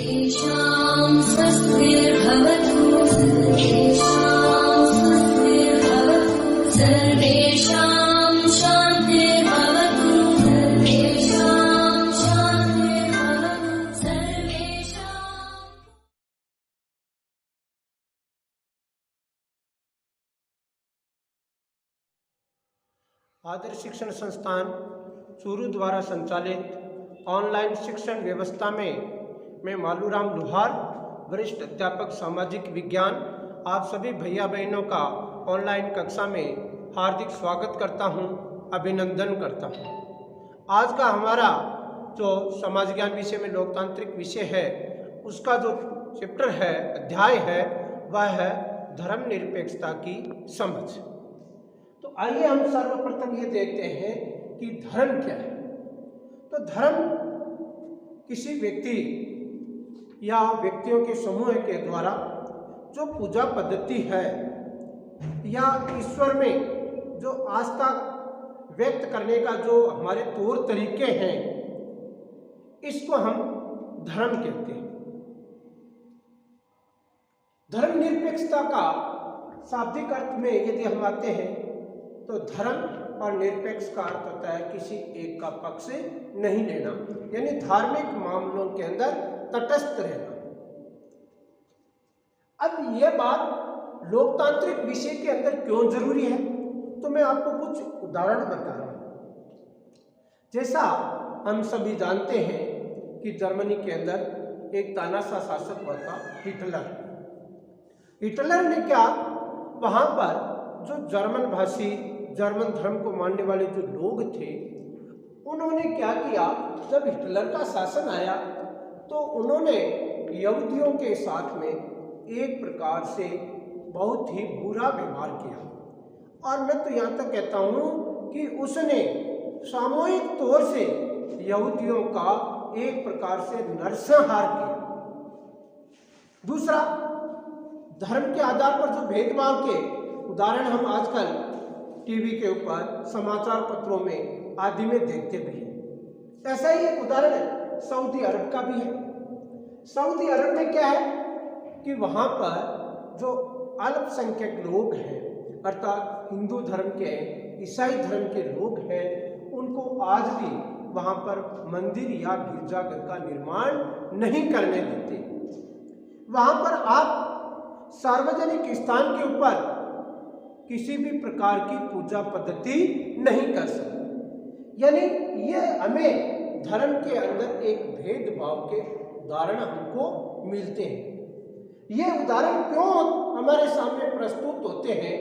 सर्वेषां स्वस्तिर्भवतु सर्वेषां शान्तिर्भवतु सर्वेषां आदर्श शिक्षण संस्थान चूरू द्वारा संचालित ऑनलाइन शिक्षण व्यवस्था में मैं मालूराम लुहार, वरिष्ठ अध्यापक सामाजिक विज्ञान, आप सभी भैया बहनों का ऑनलाइन कक्षा में हार्दिक स्वागत करता हूं, अभिनंदन करता हूं। आज का हमारा जो समाज ज्ञान विषय में लोकतांत्रिक विषय है, उसका जो चैप्टर है, अध्याय है, वह है धर्मनिरपेक्षता की समझ। तो आइए हम सर्वप्रथम ये देखते हैं कि धर्म क्या है। तो धर्म किसी व्यक्ति या व्यक्तियों के समूह के द्वारा जो पूजा पद्धति है या ईश्वर में जो आस्था व्यक्त करने का जो हमारे तौर तरीके हैं, इसको हम धर्म कहते हैं। धर्मनिरपेक्षता का शाब्दिक अर्थ में यदि हम आते हैं तो धर्म और निरपेक्ष का अर्थ होता है किसी एक का पक्ष नहीं लेना, यानी धार्मिक मामलों के अंदर तटस्थ रहना। अब यह बात लोकतांत्रिक विषय के अंदर क्यों जरूरी है, तो मैं आपको कुछ उदाहरण बता रहा हूं। जैसा हम सभी जानते हैं कि जर्मनी के अंदर एक तानाशाह शासक हुआ था, हिटलर। हिटलर ने क्या, वहां पर जो जर्मन भाषी, जर्मन धर्म को मानने वाले जो लोग थे, उन्होंने क्या किया, जब हिटलर का शासन आया तो उन्होंने यहूदियों के साथ में एक प्रकार से बहुत ही बुरा व्यवहार किया। और मैं तो यहाँ तक कहता हूँ कि उसने सामूहिक तौर से यहूदियों का एक प्रकार से नरसंहार किया। दूसरा, धर्म के आधार पर जो भेदभाव के उदाहरण हम आजकल टीवी के ऊपर, समाचार पत्रों में आदि में देखते भी हैं, ऐसा ही एक उदाहरण सऊदी अरब का भी है। सऊदी अरब में क्या है कि वहां पर जो अल्पसंख्यक लोग हैं, अर्थात हिंदू धर्म के, ईसाई धर्म के लोग हैं, उनको आज भी वहां पर मंदिर या गिरजाघर का निर्माण नहीं करने देते। वहां पर आप सार्वजनिक स्थान के ऊपर किसी भी प्रकार की पूजा पद्धति नहीं कर सकते। यानी यह हमें धर्म के अंदर एक भेदभाव के उदाहरण हमको मिलते हैं। ये उदाहरण क्यों हमारे सामने प्रस्तुत होते हैं,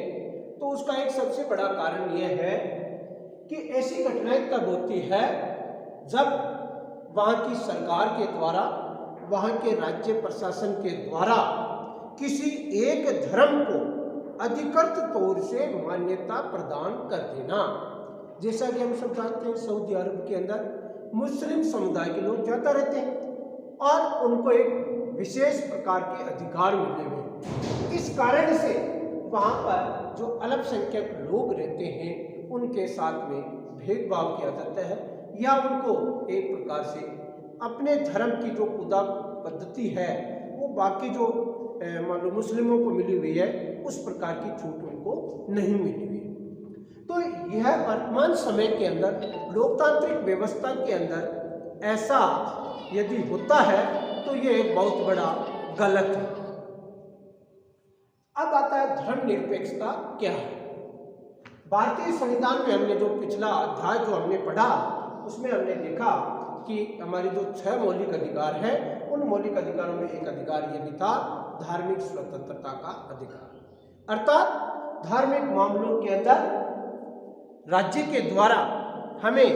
तो उसका एक सबसे बड़ा कारण यह है कि ऐसी घटनाएं तब होती है जब वहाँ की सरकार के द्वारा, वहाँ के राज्य प्रशासन के द्वारा किसी एक धर्म को अधिकृत तौर से मान्यता प्रदान कर देना। जैसा कि हम सब जानते हैं, सऊदी अरब के अंदर मुस्लिम समुदाय के लोग ज़्यादा रहते हैं और उनको एक विशेष प्रकार के अधिकार मिले हुए। इस कारण से वहाँ पर जो अल्पसंख्यक लोग रहते हैं, उनके साथ में भेदभाव किया जाता है या उनको एक प्रकार से अपने धर्म की जो पूजा पद्धति है वो बाकी जो मान लो मुस्लिमों को मिली हुई है, उस प्रकार की छूट उनको नहीं मिली हुई। तो यह वर्तमान समय के अंदर लोकतांत्रिक व्यवस्था के अंदर ऐसा यदि होता है तो ये एक बहुत बड़ा गलत है। अब आता है धर्मनिरपेक्षता क्या है। भारतीय संविधान में हमने जो पिछला अध्याय जो हमने पढ़ा, उसमें हमने देखा कि हमारी जो 6 मौलिक अधिकार हैं, उन मौलिक अधिकारों में एक अधिकार ये भी था, धार्मिक स्वतंत्रता का अधिकार। अर्थात धार्मिक मामलों के अंदर राज्य के द्वारा हमें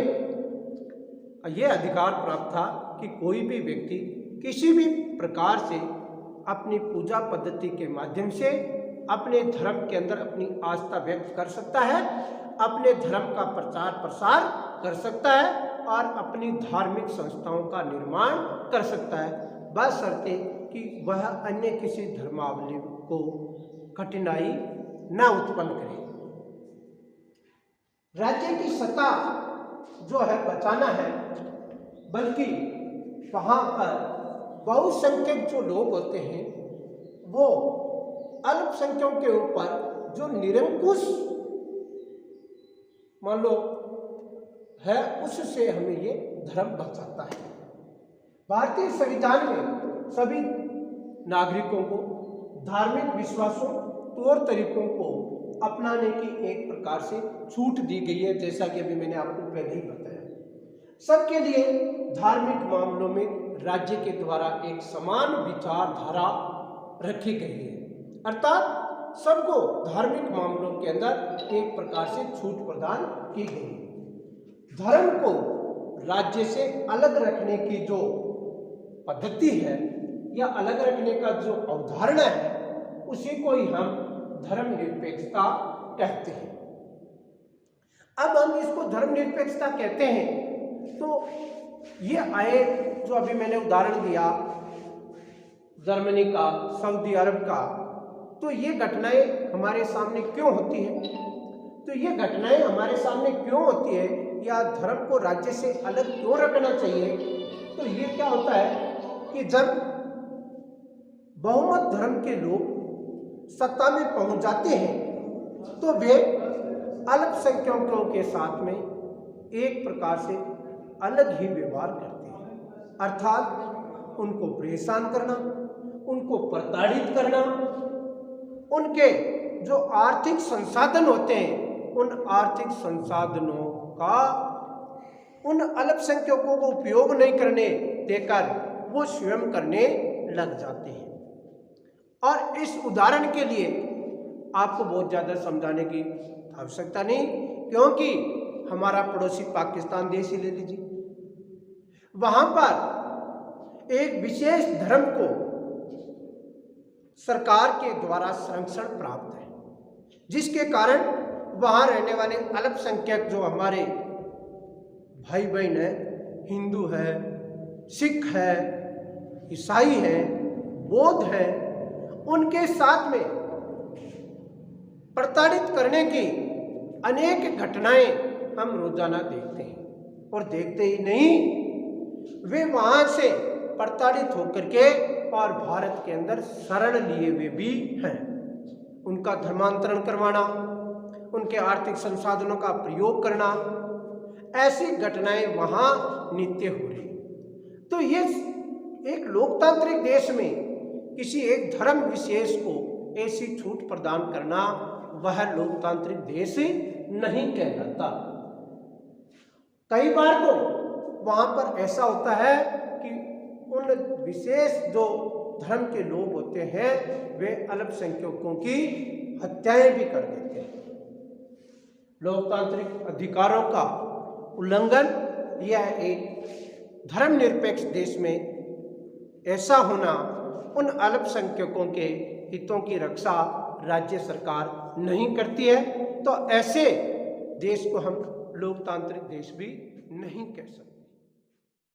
यह अधिकार प्राप्त था कि कोई भी व्यक्ति किसी भी प्रकार से अपनी पूजा पद्धति के माध्यम से अपने धर्म के अंदर अपनी आस्था व्यक्त कर सकता है, अपने धर्म का प्रचार प्रसार कर सकता है और अपनी धार्मिक संस्थाओं का निर्माण कर सकता है, बशर्ते कि वह अन्य किसी धर्मावलंबी को कठिनाई न उत्पन्न करे। राज्य की सत्ता जो है बचाना है, बल्कि वहाँ पर बहुसंख्यक जो लोग होते हैं वो अल्पसंख्यकों के ऊपर जो निरंकुश मान लो है, उससे हमें ये धर्म बचाता है। भारतीय संविधान में सभी नागरिकों को धार्मिक विश्वासों, तौर तरीकों को अपनाने की एक प्रकार से छूट दी गई है, जैसा कि अभी मैंने आपको पहले ही बताया। सबके लिए धार्मिक मामलों में राज्य के द्वारा एक समान विचारधारा रखी गई है, अर्थात सबको धार्मिक मामलों के अंदर एक प्रकार से छूट प्रदान की गई है। धर्म को राज्य से अलग रखने की जो पद्धति है या अलग रखने का जो अवधारणा है, उसी को ही हम धर्मनिरपेक्षता कहते हैं। अब हम इसको धर्मनिरपेक्षता कहते हैं तो ये आए जो अभी मैंने उदाहरण दिया जर्मनी का, सऊदी अरब का, तो ये घटनाएं हमारे सामने क्यों होती हैं? तो ये घटनाएं हमारे सामने क्यों होती है या धर्म को राज्य से अलग क्यों रखना चाहिए? तो ये क्या होता है कि जब बहुमत धर्म के लोग सत्ता में पहुंच जाते हैं तो वे अल्पसंख्यकों के साथ में एक प्रकार से अलग ही व्यवहार करते हैं, अर्थात उनको परेशान करना, उनको प्रताड़ित करना, उनके जो आर्थिक संसाधन होते हैं उन आर्थिक संसाधनों का उन अल्पसंख्यकों को उपयोग नहीं करने देकर वो स्वयं करने लग जाते हैं। और इस उदाहरण के लिए आपको बहुत ज़्यादा समझाने की आवश्यकता नहीं, क्योंकि हमारा पड़ोसी पाकिस्तान देश ही ले लीजिए, वहाँ पर एक विशेष धर्म को सरकार के द्वारा संरक्षण प्राप्त है, जिसके कारण वहाँ रहने वाले अल्पसंख्यक जो हमारे भाई बहन है, हिंदू है, सिख है, ईसाई है, बौद्ध है, उनके साथ में प्रताड़ित करने की अनेक घटनाएं हम रोजाना देखते हैं। और देखते ही नहीं, वे वहाँ से प्रताड़ित होकर के और भारत के अंदर शरण लिए हुए भी हैं। उनका धर्मांतरण करवाना, उनके आर्थिक संसाधनों का प्रयोग करना, ऐसी घटनाएं वहाँ नित्य हो रही। तो ये एक लोकतांत्रिक देश में किसी एक धर्म विशेष को ऐसी छूट प्रदान करना वह लोकतांत्रिक देश नहीं कहलाता। कई बार तो वहाँ पर ऐसा होता है कि उन विशेष जो धर्म के लोग होते हैं वे अल्पसंख्यकों की हत्याएं भी कर देते हैं। लोकतांत्रिक अधिकारों का उल्लंघन यह एक धर्मनिरपेक्ष देश में ऐसा होना, उन अल्पसंख्यकों के हितों की रक्षा राज्य सरकार नहीं करती है, तो ऐसे देश को हम लोकतांत्रिक देश भी नहीं कह सकते।